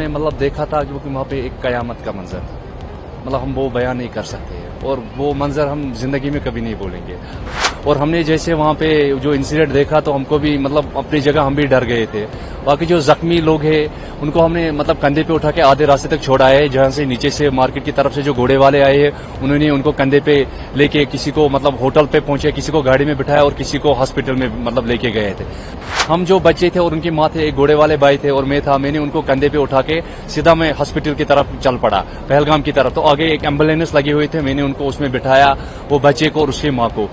मतलब देखा था क्योंकि वहाँ पे एक कयामत का मंजर था। मतलब हम वो बयान नहीं कर सकते और वो मंजर हम जिंदगी में कभी नहीं भूलेंगे। और हमने जैसे वहाँ पे जो इंसिडेंट देखा तो हमको भी मतलब अपनी जगह हम भी डर गए थे। बाकी जो जख्मी लोग हैं उनको हमने मतलब कंधे पे उठा के आधे रास्ते तक छोड़ा है, जहाँ से नीचे से मार्केट की तरफ से जो घोड़े वाले आए हैं उन्होंने उनको कंधे पे लेके किसी को मतलब होटल पे पहुंचे, किसी को गाड़ी में बिठाया और किसी को हॉस्पिटल में मतलब लेके गए थे। हम जो बच्चे थे और उनकी माँ थे, एक घोड़े वाले भाई थे और मैं था, मैंने उनको कंधे पे उठा के सीधा मैं हॉस्पिटल की तरफ चल पड़ा, पहलगाम की तरफ। तो आगे एक एम्बुलेंस लगी हुई थी, मैंने उनको उसमें बिठाया, वो बच्चे को और उसकी माँ को।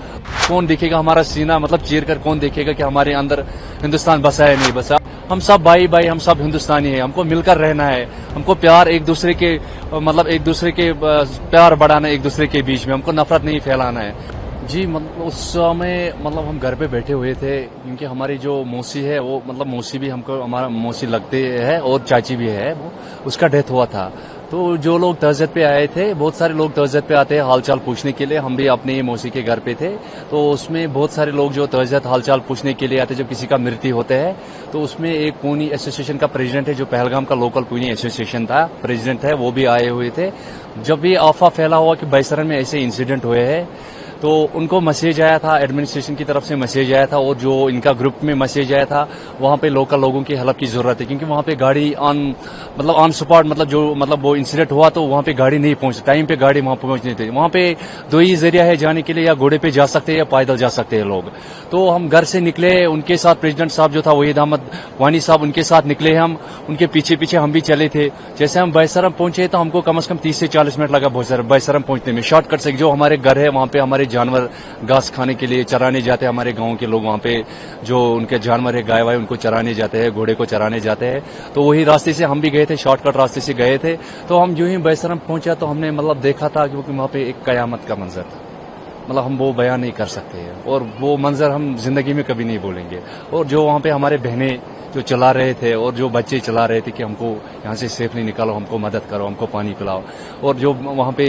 कौन देखेगा हमारा सीना मतलब चीर कर, कौन देखेगा कि हमारे अंदर हिंदुस्तान बसा है नहीं बसा। हम सब भाई भाई, हम सब हिंदुस्तानी हैं, हमको मिलकर रहना है, हमको प्यार एक दूसरे के मतलब एक दूसरे के प्यार बढ़ाना है, एक दूसरे के बीच में हमको नफरत नहीं फैलाना है। जी मतलब उस समय मतलब हम घर पे बैठे हुए थे क्योंकि हमारी जो मौसी है वो मतलब मौसी भी हमको हमारा मौसी लगते है और चाची भी है, वो उसका डेथ हुआ था। तो जो लोग तहज़्ज़ुद पे आए थे, बहुत सारे लोग तहज़्ज़ुद पे आते हैं हालचाल पूछने के लिए, हम भी अपने मौसी के घर पे थे। तो उसमें बहुत सारे लोग जो तहज़्ज़ुद हालचाल पूछने के लिए आते जब किसी का मृत्यु होता है, तो उसमें एक पूनी एसोसिएशन का प्रेसिडेंट है, जो पहलगाम का लोकल पूनी एसोसिएशन था, प्रेसिडेंट है, वो भी आए हुए थे। जब भी अफवाह फैला हुआ कि बैसरन में ऐसे इंसिडेंट हुए हैं तो उनको मैसेज आया था, एडमिनिस्ट्रेशन की तरफ से मैसेज आया था और जो इनका ग्रुप में मैसेज आया था, वहां पे लोकल लोगों की हेल्प की जरूरत है क्योंकि वहां पे गाड़ी ऑन स्पॉट मतलब जो मतलब वो इंसिडेंट हुआ तो वहां पे गाड़ी नहीं पहुंची, टाइम पे गाड़ी वहां पहुंचनी थी। वहां पे दो ही जरिया है जाने के लिए, या घोड़े पे जा सकते हैं या पैदल जा सकते हैं लोग। तो हम घर से निकले, उनके साथ प्रेसिडेंट साहब जो था वहीद अहमद वानी साहब, उनके साथ निकले हम, उनके पीछे पीछे हम भी चले थे। जैसे हम बैसरम पहुंचे तो हमको कम से कम 30 से 40 मिनट लगा बैसरम पहुंचने में। शॉर्टकट से जो हमारे घर है वहां पे हमारे जानवर घास खाने के लिए चराने जाते हैं, हमारे गांव के लोग वहां पे जो उनके जानवर है गाय वाय उनको चराने जाते हैं, घोड़े को चराने जाते हैं। तो वही रास्ते से हम भी गए थे, शॉर्टकट रास्ते से गए थे। तो हम जो ही बैसरम पहुंचा तो हमने मतलब देखा था क्योंकि वहां पे एक कयामत का मंजर था। मतलब हम वो बयान नहीं कर सकते और वो मंजर हम जिंदगी में कभी नहीं भूलेंगे। और जो वहां पे हमारे बहनें जो चला रहे थे और जो बच्चे चला रहे थे कि हमको यहाँ से सेफली निकालो, हमको मदद करो, हमको पानी पिलाओ। और जो वहाँ पे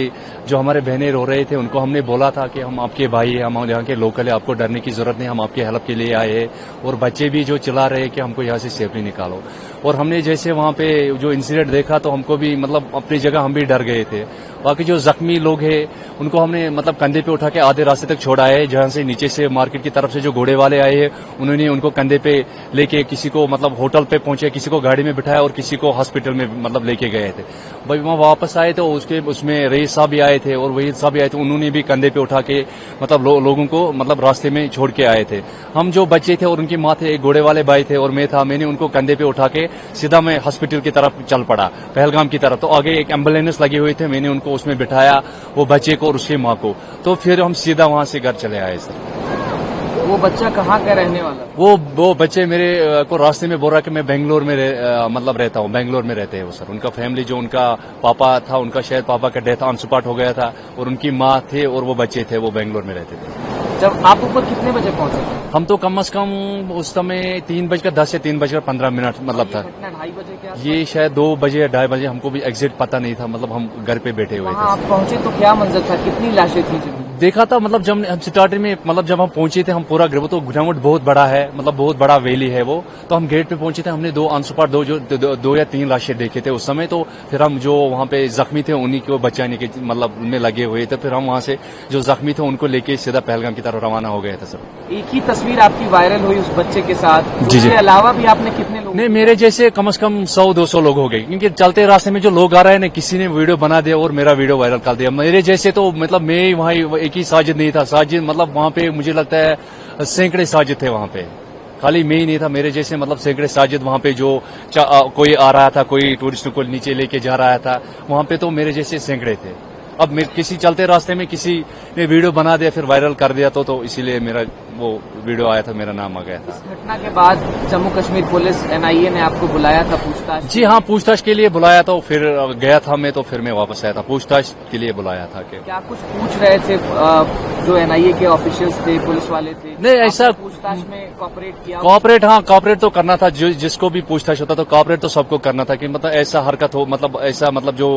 जो हमारे बहनें रो रहे थे उनको हमने बोला था कि हम आपके भाई हैं, हम यहाँ के लोकल है, आपको डरने की जरूरत नहीं, हम आपके हेल्प के लिए आए हैं। और बच्चे भी जो चिल्ला रहे कि हमको यहाँ से सेफली निकालो। और हमने जैसे वहाँ पे जो इंसिडेंट देखा तो हमको भी मतलब अपनी जगह हम भी डर गए थे। बाकी जो जख्मी लोग हैं उनको हमने मतलब कंधे पे उठा के आधे रास्ते तक छोड़ा है, जहाँ से नीचे से मार्केट की तरफ से जो घोड़े वाले आए हैं उन्होंने उनको कंधे पे लेके किसी को मतलब होटल पे पहुंचे, किसी को गाड़ी में बिठाया और किसी को हॉस्पिटल में मतलब लेके गए थे। भाई वहाँ वापस आए तो उसमें रईस साहब भी आए थे और वहीद साहब भी आए थे, उन्होंने भी कंधे पे उठा के मतलब लोगों को मतलब रास्ते में छोड़ के आए थे। हम जो बच्चे थे और उनकी माँ थे, एक घोड़े वाले भाई थे और मैं था, मैंने उनको कंधे पे उठा के सीधा मैं हॉस्पिटल की तरफ चल पड़ा, पहलगाम की तरफ। तो आगे एक एम्बुलेंस लगी हुई थी, मैंने उनको उसमें बिठाया, वो बच्चे को और उसकी माँ को। तो फिर हम सीधा वहां से घर चले आए सर। वो बच्चा कहाँ का रहने वाला? वो बच्चे मेरे को रास्ते में बोल रहा कि मैं बेंगलोर में मतलब रहता हूँ, बेंगलोर में रहते हैं वो सर। उनका फैमिली जो उनका पापा था, उनका शायद पापा का डेथ ऑन स्पॉट हो गया था और उनकी माँ थे और वो बच्चे थे, वो बेंगलोर में रहते थे। जब आप ऊपर कितने बजे पहुंचे? हम तो कम से कम उस समय 3:10 से 3:15 मतलब था। 2:30 बजे के आसपास? ये शायद 2 बजे या 2:30 बजे, हमको भी एग्जैक्ट पता नहीं था। मतलब हम घर पे बैठे हुए थे। आप पहुंचे तो क्या मंजर था, कितनी लाशें थी? देखा था मतलब जब हम स्टार्टिंग में मतलब जब हम पहुंचे थे, हम पूरा तो ग्राउंड बहुत बड़ा है, मतलब बहुत बड़ा वैली है वो। तो हम गेट पे पहुंचे थे, हमने 2 ऑन स्पॉट 2 या 3 लाशें देखे थे उस समय। तो फिर हम जो वहां पे जख्मी थे उन्हीं को बचाने के मतलब में लगे हुए थे। फिर हम वहां से जो जख्मी थे उनको लेके सीधा पहलगाम की तरफ रवाना हो गए थे सर। एक ही तस्वीर आपकी वायरल हुई उस बच्चे के साथ, जी इसके अलावा भी आपने कितने लोग? नहीं, मेरे जैसे कम से कम 100-200 लोग हो गए क्योंकि चलते रास्ते में जो लोग आ रहे हैं ना, किसी ने वीडियो बना दिया और मेरा वीडियो वायरल कर दिया। मेरे जैसे तो मतलब मैं वहाँ एक ही साजिद नहीं था, साजिद मतलब वहाँ पे मुझे लगता है सैकड़े साजिद थे वहाँ पे, खाली मैं ही नहीं था। मेरे जैसे मतलब सैकड़े साजिद वहाँ पे जो कोई आ रहा था, कोई टूरिस्ट को नीचे लेके जा रहा था वहाँ पे, तो मेरे जैसे सैकड़े थे। अब किसी चलते रास्ते में किसी ने वीडियो बना दिया फिर वायरल कर दिया तो इसीलिए मेरा वो वीडियो आया था, मेरा नाम आ गया था। इस घटना के बाद जम्मू कश्मीर पुलिस NIA ने आपको बुलाया था पूछताछ? जी हाँ, पूछताछ के लिए बुलाया था। फिर गया था मैं, तो फिर मैं वापस आया था। पूछताछ के लिए बुलाया था। क्या कुछ पूछ रहे थे जो NIA के ऑफिशियल्स थे, पुलिस वाले थे? नहीं, ऐसा पूछताछ में कॉपरेट किया? कॉपरेट तो करना था। जिसको भी पूछताछ होता तो कॉपरेट तो सबको करना था कि मतलब ऐसा हरकत हो, मतलब ऐसा मतलब जो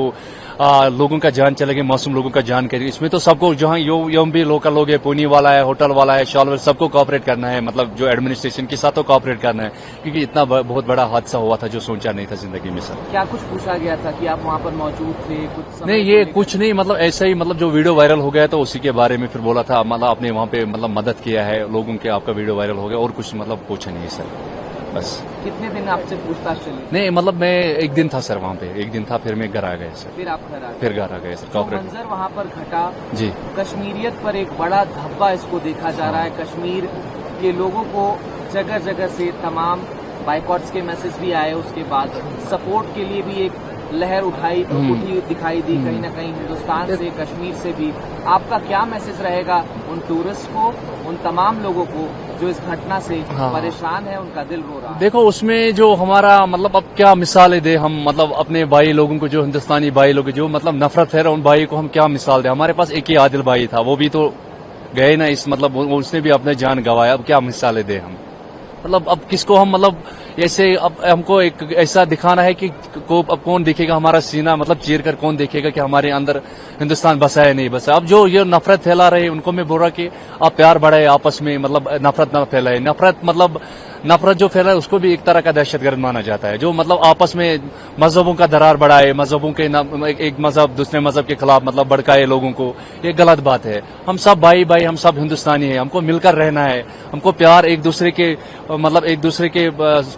लोगों का जान चलेगी, मासूम लोगों का जान करेगी, इसमें तो सबको जहाँ भी लोकल लोग है, पुनी वाला है, होटल वाला है, शॉलवर सबको कोऑपरेट करना है, मतलब जो एडमिनिस्ट्रेशन के साथ तो कोऑपरेट करना है, क्योंकि इतना बहुत बड़ा हादसा हुआ था जो सोचा नहीं था जिंदगी में सर। क्या कुछ पूछा गया था कि आप वहाँ पर मौजूद थे कुछ समय नहीं, को ये लेकर? कुछ नहीं, मतलब ऐसा ही, मतलब जो वीडियो वायरल हो गया तो उसी के बारे में फिर बोला था, मतलब आपने वहाँ पे मतलब मदद किया है लोगों के, आपका वीडियो वायरल हो गया, और कुछ मतलब पूछा नहीं है सर, बस। कितने दिन आपसे पूछताछ चली? नहीं, मतलब मैं एक दिन था सर वहाँ पे, एक दिन था, फिर मैं घर आ गया सर, फिर आप घर आ गए? फिर घर आ गए सर, जो कोऑपरेट। मंजर वहाँ पर घटा, जी कश्मीरियत पर एक बड़ा धब्बा इसको देखा जा रहा है। कश्मीर के लोगों को जगह जगह से तमाम बाइकॉट्स के मैसेज भी आए, उसके बाद सपोर्ट के लिए भी एक लहर उठी दिखाई दी कहीं ना कहीं हिंदुस्तान से, कश्मीर से भी। आपका क्या मैसेज रहेगा उन टूरिस्ट को, उन तमाम लोगों को जो इस घटना से हाँ। परेशान है, उनका दिल रो रहा है? देखो, उसमें जो हमारा मतलब अब क्या मिसाल दे हम, मतलब अपने भाई लोगों को, जो हिंदुस्तानी भाई लोग जो मतलब नफरत है उन भाई को हम क्या मिसाल दे। हमारे पास एक ही आदिल भाई था, वो भी तो गए ना इस, मतलब उसने भी अपने जान गंवाया, अब क्या मिसालें दे हम, मतलब अब किसको हम, मतलब ऐसे अब हमको एक ऐसा दिखाना है कि अब कौन देखेगा हमारा सीना, मतलब चीर कर कौन देखेगा कि हमारे अंदर हिंदुस्तान बसा है नहीं बसा। अब जो ये नफरत फैला रहे हैं उनको मैं बोल रहा कि आप प्यार बढ़ाए आपस में, मतलब नफरत ना फैलाए। नफरत जो फैला है उसको भी एक तरह का दहशतगर्द माना जाता है, जो मतलब आपस में मजहबों का दरार बढ़ाए, मजहबों के एक मजहब दूसरे मजहब के खिलाफ मतलब भड़काए लोगों को, ये गलत बात है। हम सब भाई भाई, हम सब हिंदुस्तानी हैं, हमको मिलकर रहना है, हमको प्यार एक दूसरे के, मतलब एक दूसरे के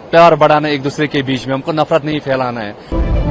प्यार बढ़ाना है एक दूसरे के बीच में, हमको नफरत नहीं फैलाना है।